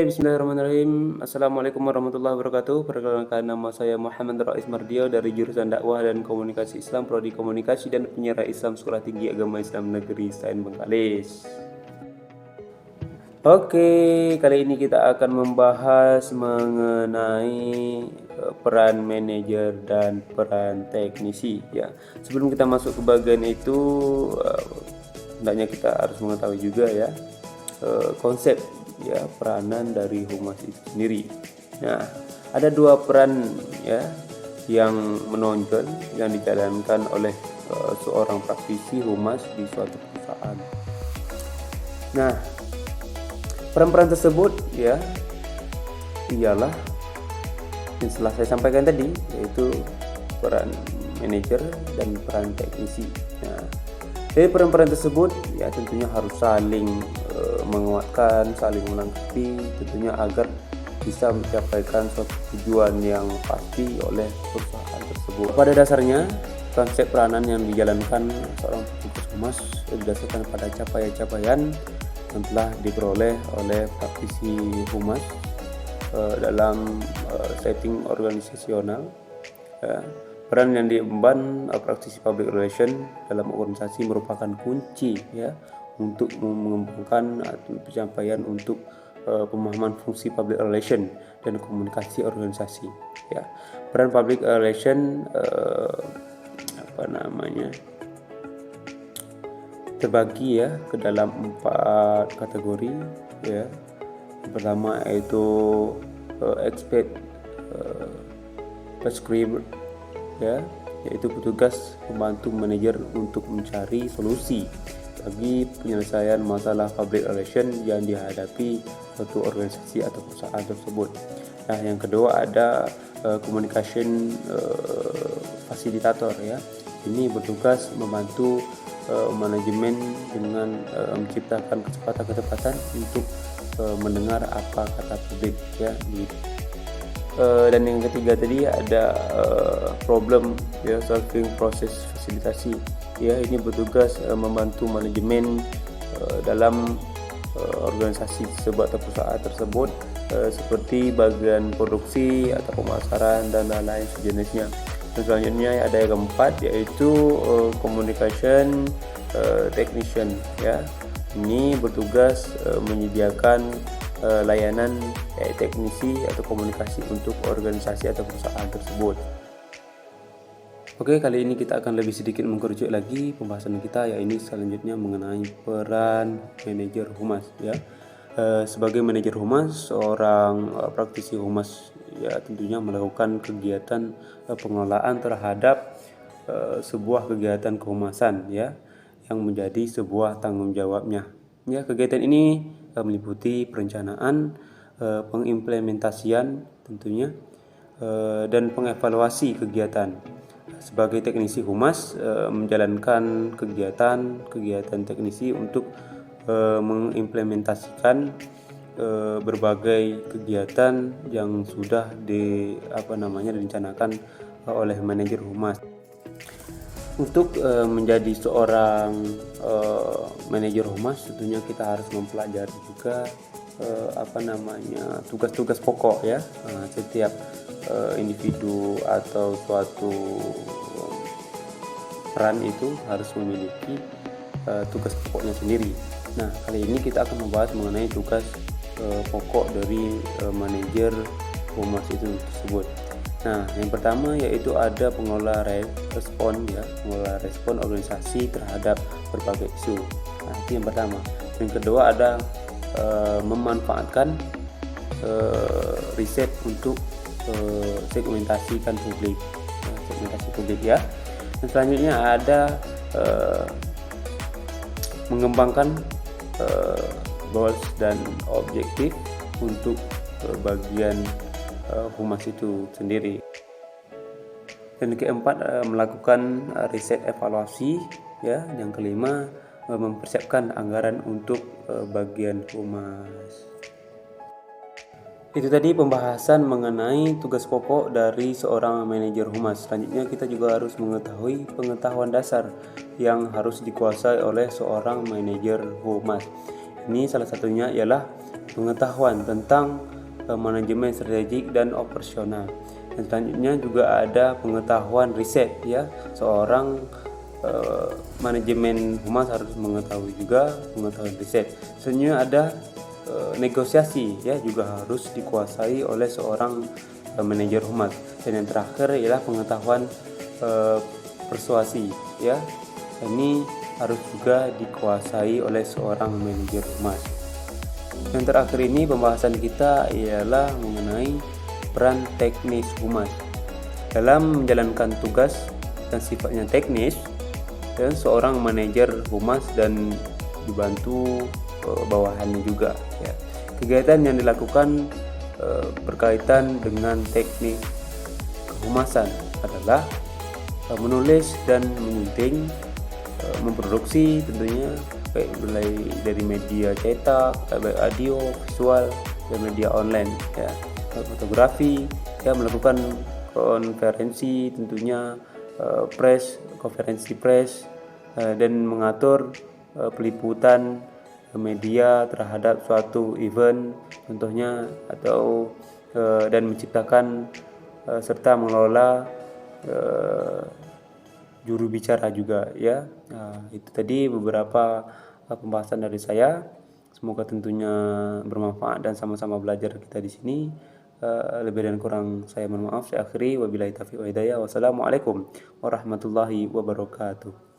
Bismillahirrahmanirrahim. Assalamualaikum warahmatullahi wabarakatuh. Perkenalkan, nama saya Muhammad Rais Mardio dari jurusan Dakwah dan Komunikasi Islam, Prodi Komunikasi dan Penyiaran Islam, Sekolah Tinggi Agama Islam Negeri Sain Bengkalis. Oke, kali ini kita akan membahas mengenai peran manajer dan peran teknisi ya. Sebelum kita masuk ke bagian itu, hendaknya kita harus mengetahui juga ya konsep ya peranan dari humas itu sendiri. Nah, ada dua peran ya yang menonjol yang dijalankan oleh seorang praktisi humas di suatu perusahaan. Nah, peran-peran tersebut ya ialah yang telah saya sampaikan tadi, yaitu peran manajer dan peran teknisi. Nah, dari peran-peran tersebut ya tentunya harus saling menguatkan, saling melengkapi tentunya agar bisa mencapaikan suatu tujuan yang pasti oleh perusahaan tersebut. Pada dasarnya, konsep peranan yang dijalankan seorang petugas humas berdasarkan pada capaian-capaian yang telah diperoleh oleh praktisi humas dalam setting organisasional. Peran yang diemban praktisi public relation dalam organisasi merupakan kunci ya untuk mengembangkan atau pencapaian untuk pemahaman fungsi public relation dan komunikasi organisasi ya. Peran public relation terbagi ya ke dalam 4 kategori ya. Yang pertama yaitu expert prescriber ya, yaitu petugas membantu manajer untuk mencari solusi bagi penyelesaian masalah public relation yang dihadapi suatu organisasi atau perusahaan tersebut. Nah, yang kedua ada communication facilitator ya. Ini bertugas membantu manajemen dengan menciptakan kecepatan untuk mendengar apa kata publik ya. Dan yang ketiga tadi ada problem ya, solving proses fasilitasi ya. Ini bertugas membantu manajemen dalam organisasi sebuah perusahaan tersebut seperti bagian produksi atau pemasaran dan lain-lain sejenisnya. Dan selanjutnya ada yang keempat yaitu communication technician ya. Ini bertugas menyediakan layanan teknisi atau komunikasi untuk organisasi atau perusahaan tersebut. Oke, kali ini kita akan lebih sedikit mengkerucut lagi pembahasan kita, yaitu selanjutnya mengenai peran manajer humas ya. Sebagai manajer humas, seorang praktisi humas ya tentunya melakukan kegiatan pengelolaan terhadap sebuah kegiatan kehumasan ya yang menjadi sebuah tanggung jawabnya. Ya, kegiatan ini meliputi perencanaan, pengimplementasian tentunya dan pengevaluasi kegiatan. Sebagai teknisi humas menjalankan kegiatan teknisi untuk mengimplementasikan berbagai kegiatan yang sudah direncanakan oleh manajer humas. Untuk menjadi seorang manajer humas tentunya kita harus mempelajari juga tugas-tugas pokok ya. Setiap individu atau suatu peran itu harus memiliki tugas pokoknya sendiri. Nah, kali ini kita akan membahas mengenai tugas pokok dari manajer humas itu tersebut. Nah, yang pertama yaitu ada pengelola respon organisasi terhadap berbagai isu. Nah, itu yang pertama. Yang kedua ada memanfaatkan riset untuk segmentasikan publik, segmentasi publik ya. Dan selanjutnya ada mengembangkan goals dan objektif untuk bagian humas itu sendiri. Dan keempat melakukan riset evaluasi ya. Yang kelima mempersiapkan anggaran untuk bagian humas. Itu tadi pembahasan mengenai tugas pokok dari seorang manajer humas. Selanjutnya kita juga harus mengetahui pengetahuan dasar yang harus dikuasai oleh seorang manajer humas. Ini salah satunya ialah pengetahuan tentang manajemen strategik dan operasional. Dan selanjutnya juga ada pengetahuan riset ya. Seorang manajemen humas harus mengetahui juga pengetahuan riset. Selanjutnya ada negosiasi ya, juga harus dikuasai oleh seorang manajer humas. Dan yang terakhir ialah pengetahuan persuasi ya. Ini harus juga dikuasai oleh seorang manajer humas. Yang terakhir ini pembahasan kita ialah mengenai peran teknis humas dalam menjalankan tugas dan sifatnya teknis, dan seorang manajer humas dan dibantu bawahannya juga ya. Kegiatan yang dilakukan berkaitan dengan teknik kehumasan adalah menulis dan menyunting, memproduksi tentunya baik mulai dari media cetak, baik audio, visual, dan media online ya, fotografi ya, melakukan konferensi tentunya, konferensi pers, dan mengatur peliputan media terhadap suatu event contohnya, atau dan menciptakan serta mengelola juru bicara juga ya. Itu tadi beberapa pembahasan dari saya. Semoga tentunya bermanfaat dan sama-sama belajar kita di sini. Lebih dan kurang saya mohon maaf. Saya akhiri, wabillahi taufiq wa hidayah. Wassalamualaikum warahmatullahi wabarakatuh.